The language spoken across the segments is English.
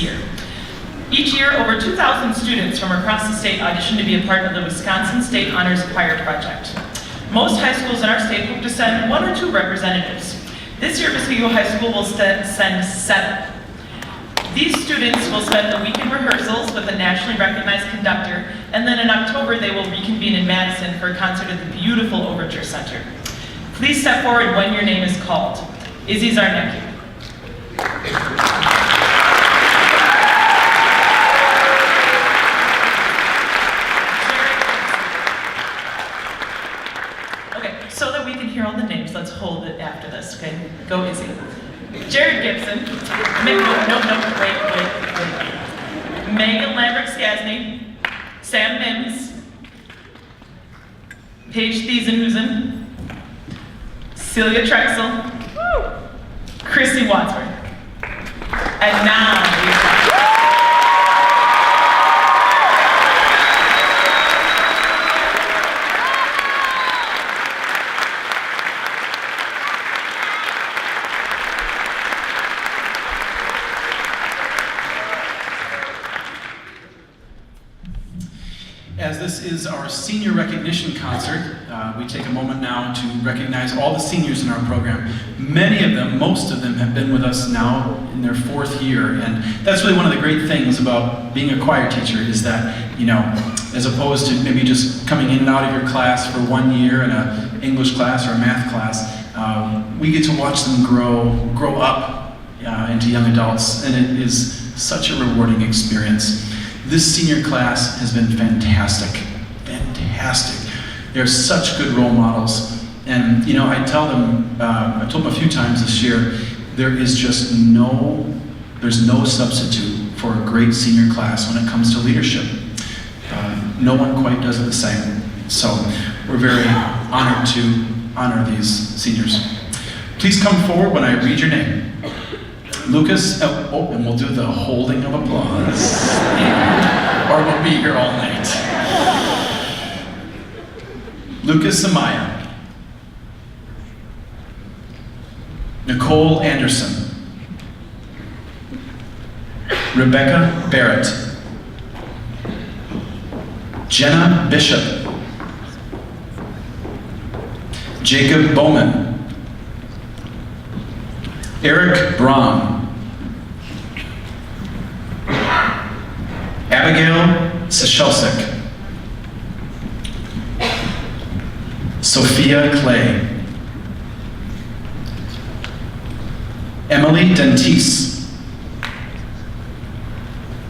year. Each year, over 2,000 students from across the state audition to be a part of the Wisconsin State Honors Choir Project. Most high schools in our state hope to send 1 or 2 representatives. This year, Muskego High School will send 7. These students will spend a week in rehearsals with a nationally recognized conductor, and then in October they will reconvene in Madison for a concert at the beautiful Overture Center. Please step forward when your name is called. Izzy Zarnecki. Okay, so that we can hear all the names, let's hold it after this, okay? Go Izzy. Jared Gibson, wait. Megan Lambert-Skasny, Sam Mims, Paige Thiesenhusen, Celia Trexel, Christy Wadsworth. And now, as this is our senior recognition concert, we take a moment now to recognize all the seniors in our program. Many of them, most of them, have been with us now in their 4th year, and that's really one of the great things about being a choir teacher is that, you know, as opposed to maybe just coming in and out of your class for 1 year in an English class or a math class, we get to watch them grow up into young adults, and it is such a rewarding experience. This senior class has been fantastic, fantastic. They're such good role models. And you know, I tell them, I told them a few times this year, there's no substitute for a great senior class when it comes to leadership. No one quite does it the same. So we're very honored to honor these seniors. Please come forward when I read your name. Lucas, and we'll do the holding of applause. Or we'll be here all night. Lucas Amaya. Nicole Anderson. Rebecca Barrett. Jenna Bishop. Jacob Bowman. Eric Braun. Abigail Sashelsik. Sophia Clay. Emily Dentis.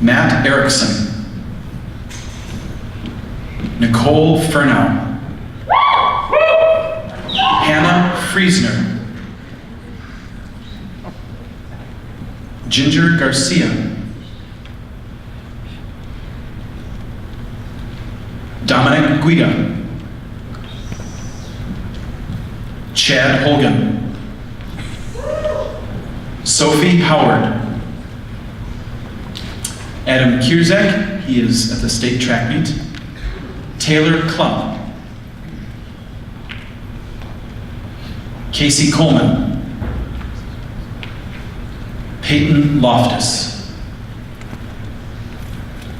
Matt Erickson. Nicole Furnau. Hannah Friesner. Ginger Garcia. Dominic Guida. Chad Holgan. Sophie Howard. Adam Kierzak, he is at the state track meet. Taylor Klump. Casey Coleman. Peyton Loftus.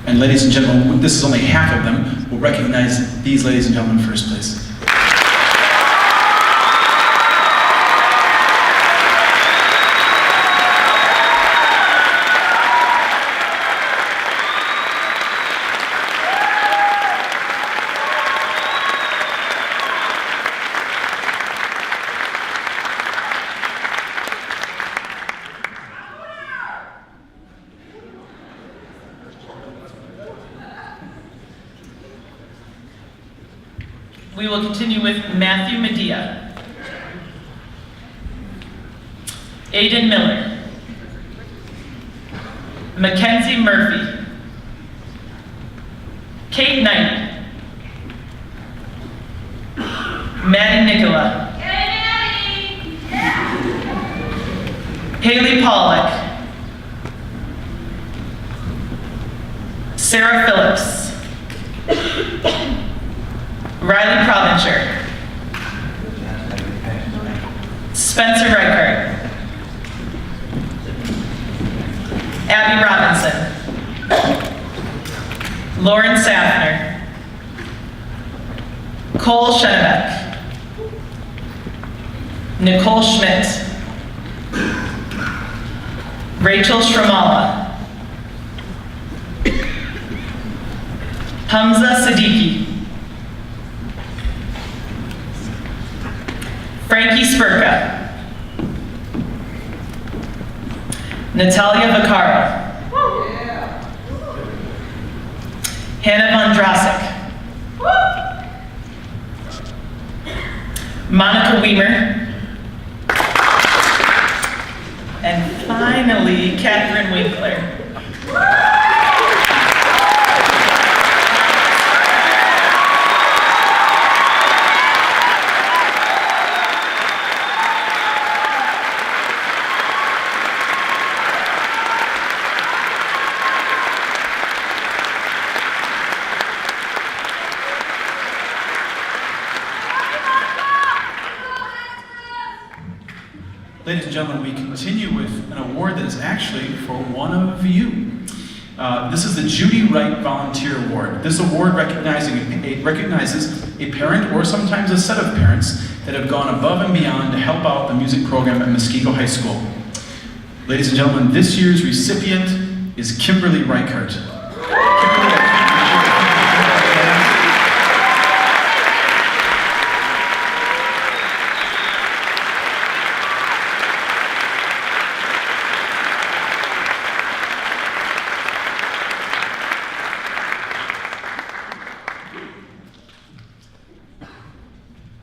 And ladies and gentlemen, this is only half of them. We'll recognize these ladies and gentlemen first, please. we will continue with Matthew Medea, Aiden Miller, Mackenzie Murphy, Kate Knight, Maddie Nicola, Haley Pollack, Sarah Phillips, Riley Provencher, Spencer Reichert, Abby Robinson, Lauren Safner, Cole Schenebeck, Nicole Schmidt, Rachel Shramala, Hamza Siddiqui, Frankie Spurka, Natalia Vaccaro, Hannah Vondrasek, Monica Weimer, and finally, Catherine Winkler. Ladies and gentlemen, we continue with an award that is actually for one of you. This is the Judy Wright Volunteer Award. This award recognizes a parent or sometimes a set of parents that have gone above and beyond to help out the music program at Muskego High School. Ladies and gentlemen, this year's recipient is Kimberly Reichert.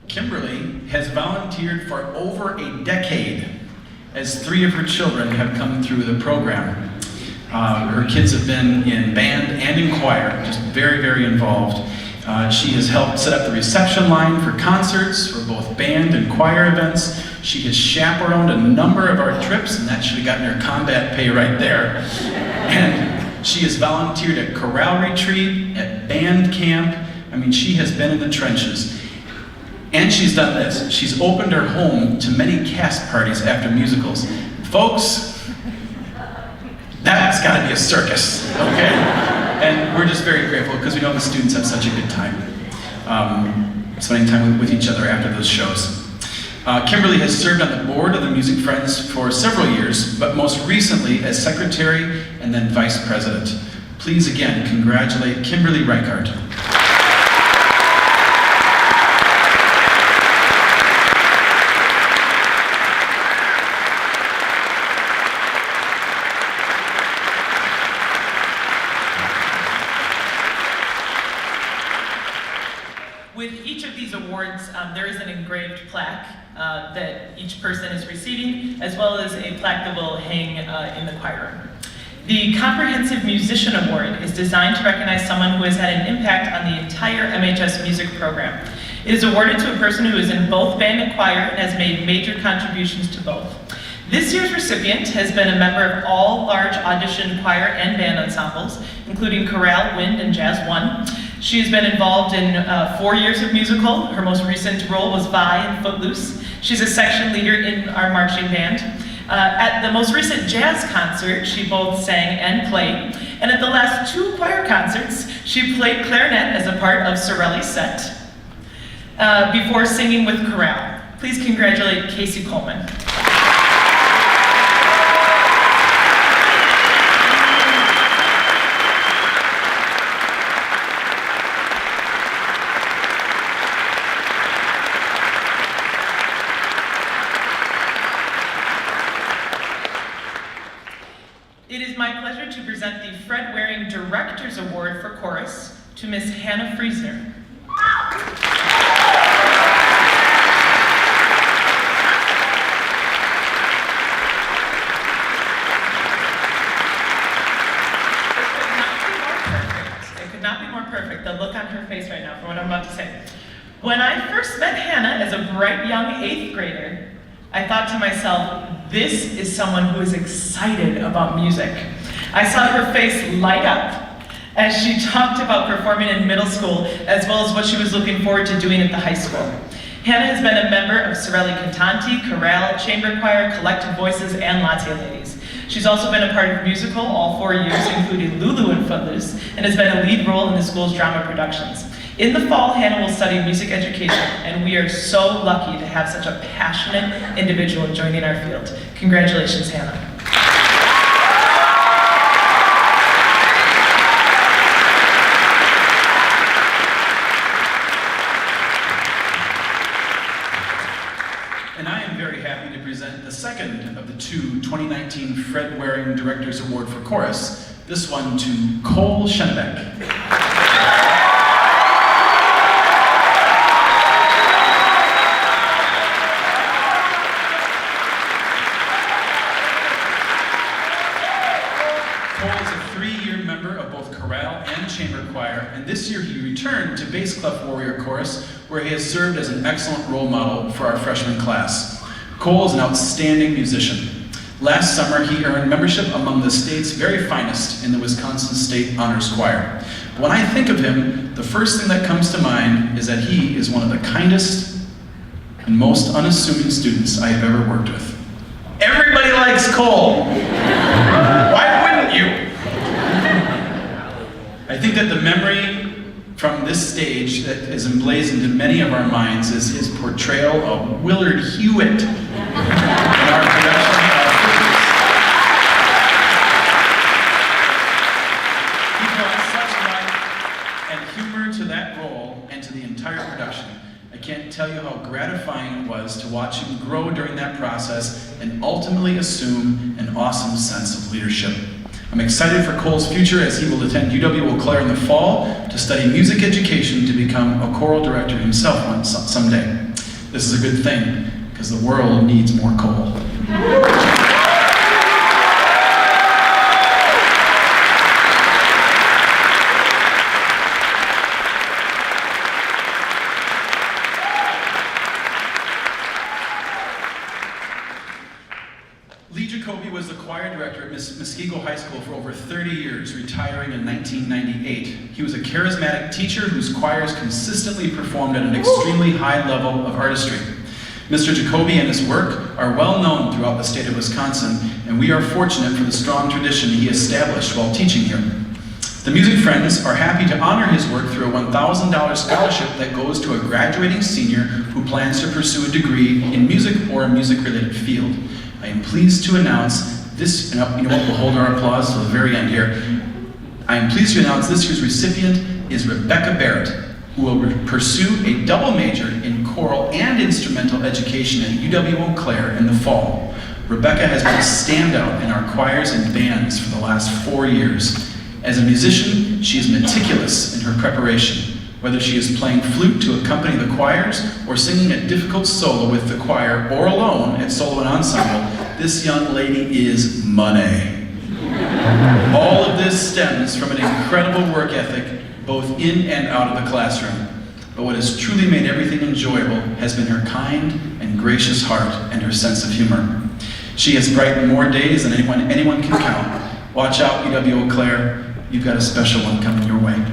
Kimberly has volunteered for over a decade as 3 of her children have come through the program. Her kids have been in band and in choir, just very, very involved. She has helped set up the reception line for concerts, for both band and choir events. She has chaperoned a number of our trips, and that should have gotten her combat pay right there. And she has volunteered at chorale retreat, at band camp. I mean, she has been in the trenches. And she's done this. She's opened her home to many cast parties after musicals. Folks, that's got to be a circus, okay? And we're just very grateful because we know the students have such a good time spending time with each other after those shows. Kimberly has served on the board of the Music Friends for several years, but most recently as secretary and then vice president. Please again congratulate Kimberly Reichert. With each of these awards, there is an engraved plaque that each person is receiving, as well as a plaque that will hang in the choir room. The Comprehensive Musician Award is designed to recognize someone who has had an impact on the entire MHS music program. It is awarded to a person who is in both band and choir and has made major contributions to both. This year's recipient has been a member of all large audition choir and band ensembles, including chorale, wind, and jazz 1. She has been involved in 4 years of musical. Her most recent role was Vi in Footloose. She's a section leader in our marching band. At the most recent jazz concert, she both sang and played. And at the last 2 choir concerts, she played clarinet as a part of Sorelli's set before singing with chorale. Please congratulate Casey Coleman. It is my pleasure to present the Fred Waring Director's Award for Chorus to Miss Hannah Friesner. It could not be more perfect, the look on her face right now for what I'm about to say. When I first met Hannah as a bright young 8th grader, I thought to myself, this is someone who is excited about music. I saw her face light up as she talked about performing in middle school, as well as what she was looking forward to doing at the high school. Hannah has been a member of Sorelli Cantanti, chorale, chamber choir, collective voices, and Latte Ladies. She's also been a part of musical all 4 years, including Lulu and Footloose, and has been a lead role in the school's drama productions. In the fall, Hannah will study music education, and we are so lucky to have such a passionate individual joining our field. Congratulations, Hannah. And I am very happy to present the second of the two 2019 Fred Waring Directors Award for Chorus, this one to Cole Schennebeck. Chamber choir, and this year he returned to Bass Clef Warrior Chorus, where he has served as an excellent role model for our freshman class. Cole is an outstanding musician. Last summer, he earned membership among the state's very finest in the Wisconsin State Honors Choir. When I think of him, the first thing that comes to mind is that he is one of the kindest and most unassuming students I have ever worked with. Everybody likes Cole. Why wouldn't you? I think that the memory from this stage that is emblazoned in many of our minds is his portrayal of Willard Hewitt in our production of Footloose. He brought such life and humor to that role and to the entire production. I can't tell you how gratifying it was to watch him grow during that process and ultimately assume an awesome sense of leadership. I'm excited for Cole's future as he will attend UW-Eau Claire in the fall to study music education to become a choral director himself someday. This is a good thing, because the world needs more Cole. Was the choir director at Muskego High School for over 30 years, retiring in 1998. He was a charismatic teacher whose choirs consistently performed at an extremely high level of artistry. Mr. Jacoby and his work are well known throughout the state of Wisconsin, and we are fortunate for the strong tradition he established while teaching here. The Music Friends are happy to honor his work through a $1,000 scholarship that goes to a graduating senior who plans to pursue a degree in music or a music-related field. I am pleased to announce this, and you know what, we'll hold our applause till the very end here. I am pleased to announce this year's recipient is Rebecca Barrett, who will pursue a double major in choral and instrumental education at UW-Eau Claire in the fall. Rebecca has been a standout in our choirs and bands for the last 4 years. As a musician, she is meticulous in her preparation, whether she is playing flute to accompany the choirs or singing a difficult solo with the choir or alone at solo and ensemble. This young lady is money. All of this stems from an incredible work ethic, both in and out of the classroom. But what has truly made everything enjoyable has been her kind and gracious heart and her sense of humor. She has brightened more days than anyone can count. Watch out, UW-Eau Claire. You've got a special one coming your way.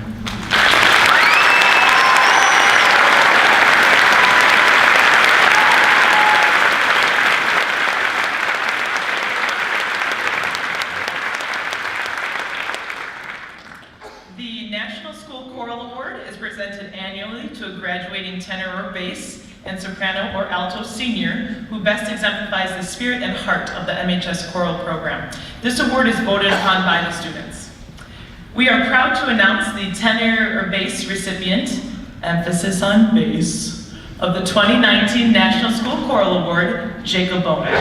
Presented annually to a graduating tenor or bass and soprano or alto senior who best exemplifies the spirit and heart of the MHS choral program. This award is voted upon by the students. We are proud to announce the tenor or bass recipient, emphasis on bass, of the 2019 National School Choral Award, Jacob Bowman.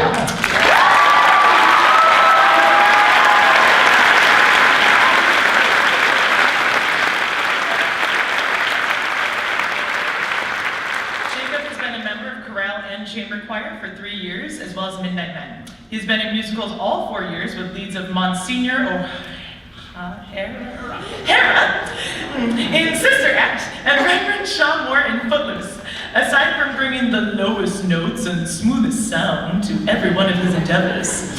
Chamber choir for 3 years, as well as Midnight Men. He's been in musicals all 4 years with leads of Monsignor O'Hara in Sister Act and Reverend Shaw Moore in Footloose. Aside from bringing the lowest notes and smoothest sound to every one of his endeavors,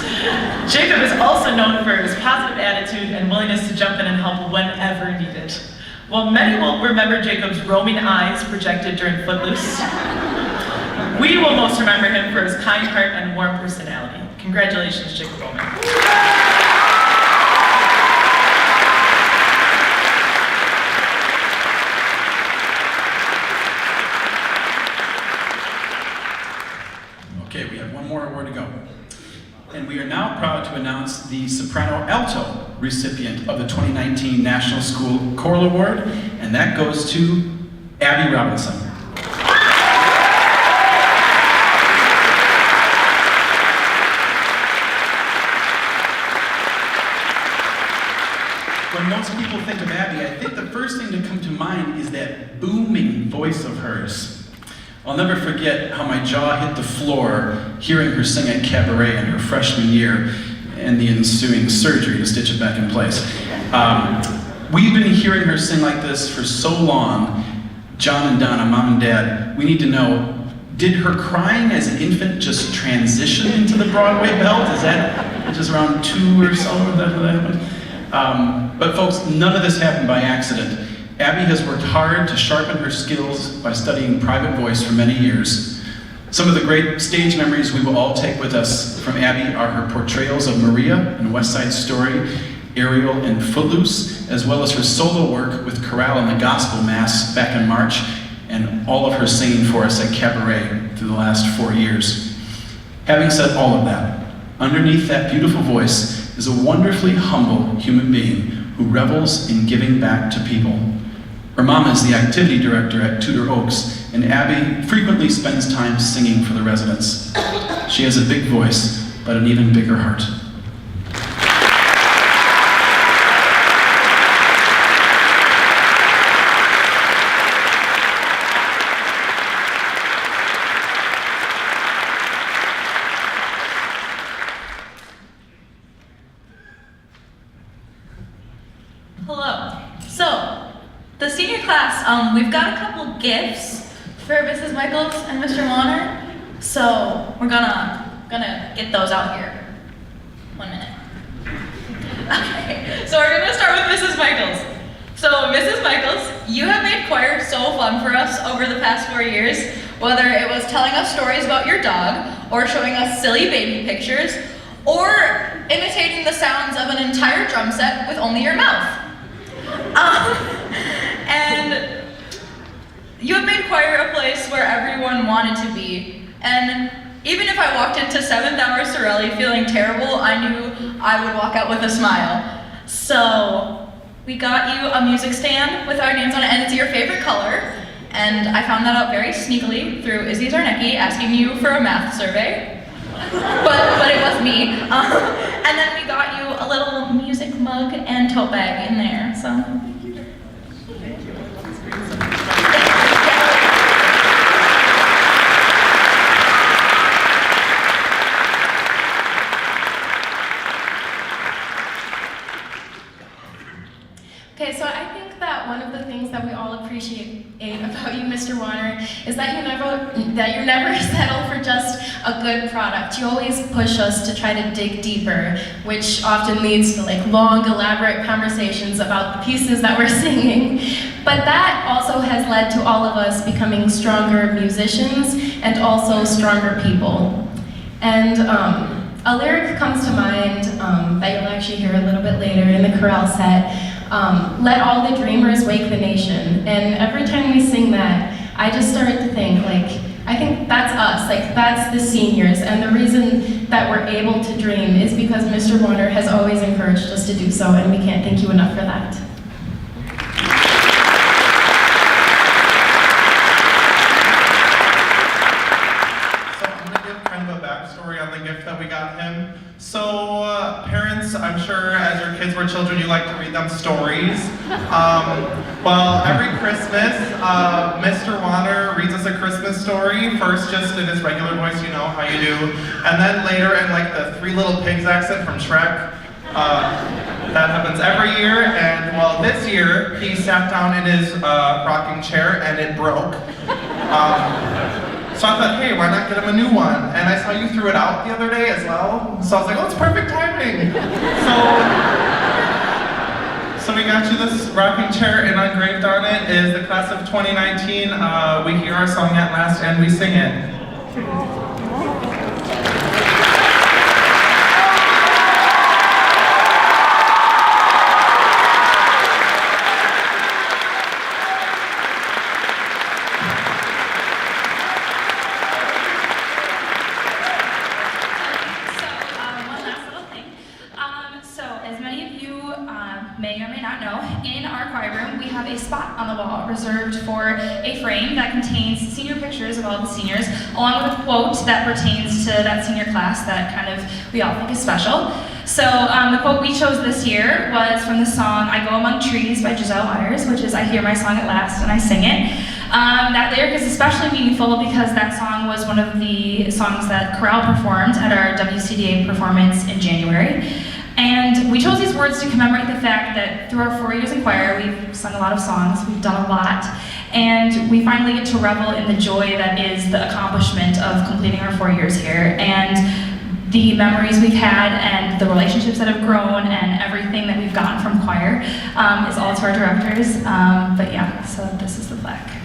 Jacob is also known for his positive attitude and willingness to jump in and help whenever needed. While many will remember Jacob's roaming eyes projected during Footloose, we will most remember him for his kind heart and warm personality. Congratulations, Jacob Bowman. Okay, we have one more award to go. And we are now proud to announce the soprano alto recipient of the 2019 National School Choral Award, and that goes to Abby Robinson. When most people think of Abby, I think the first thing to come to mind is that booming voice of hers. I'll never forget how my jaw hit the floor hearing her sing at Cabaret in her freshman year and the ensuing surgery to stitch it back in place. We've been hearing her sing like this for so long. John and Donna, mom and dad, we need to know, did her crying as an infant just transition into the Broadway belt? Is that just around 2 or so that happened? But folks, none of this happened by accident. Abby has worked hard to sharpen her skills by studying private voice for many years. Some of the great stage memories we will all take with us from Abby are her portrayals of Maria in West Side Story, Ariel in Footloose, as well as her solo work with chorale in the Gospel Mass back in March, and all of her singing for us at Cabaret through the last 4 years. Having said all of that, underneath that beautiful voice is a wonderfully humble human being who revels in giving back to people. Her mom is the activity director at Tudor Oaks, and Abby frequently spends time singing for the residents. She has a big voice, but an even bigger heart. Hello. So, the senior class, we've got a couple gifts for Mrs. Michaels and Mr. Warner. So, we're gonna get those out here. 1 minute. Okay, so we're gonna start with Mrs. Michaels. So, Mrs. Michaels, you have made choir so fun for us over the past 4 years, whether it was telling us stories about your dog, or showing us silly baby pictures, or imitating the sounds of an entire drum set with only your mouth. And you have made choir a place where everyone wanted to be. And even if I walked into 7th hour Sorelli feeling terrible, I knew I would walk out with a smile. So we got you a music stand with our names on it, and it's your favorite color. And I found that out very sneakily through Izzy Zarnecki asking you for a math survey. But it was me. And then we got you a little music mug and tote bag in there, so. Okay, so I think that one of the things that we all appreciate about you, Mr. Warner, is that you never settle for just a good product. You always push us to try to dig deeper, which often leads to like long, elaborate conversations about the pieces that we're singing. But that also has led to all of us becoming stronger musicians and also stronger people. And a lyric comes to mind that you'll actually hear a little bit later in the chorale set. Let all the dreamers wake the nation. And every time we sing that, I just start to think, like, I think that's us, like, that's the seniors. And the reason that we're able to dream is because Mr. Warner has always encouraged us to do so, and we can't thank you enough for that. So I'm going to give kind of a backstory on the gift that we got him. So parents, I'm sure as your kids were children, you like to read them stories. Well, every Christmas, Mr. Warner reads us a Christmas story. First, just in his regular voice, you know how you do. And then later in like the Three Little Pigs accent from Shrek. That happens every year. And well, this year, he sat down in his rocking chair and it broke. So I thought, hey, why not get him a new one? And I saw you threw it out the other day as well. So I was like, oh, it's perfect timing. So we got you this rocking chair, and engraved on it is the class of 2019. We hear our song at last and we sing it. you may or may not know, in our choir room we have a spot on the wall reserved for a frame that contains senior pictures of all the seniors, along with a quote that pertains to that senior class that kind of we all think is special. So the quote we chose this year was from the song "I Go Among Trees" by Giselle Myers, which is "I hear my song at last and I sing it." That lyric is especially meaningful because that song was one of the songs that chorale performed at our WCDA performance in January. And we chose these words to commemorate the fact that through our 4 years in choir, we've sung a lot of songs, we've done a lot, and we finally get to revel in the joy that is the accomplishment of completing our 4 years here. And the memories we've had and the relationships that have grown and everything that we've gotten from choir is all to our directors. But yeah, so this is the plaque.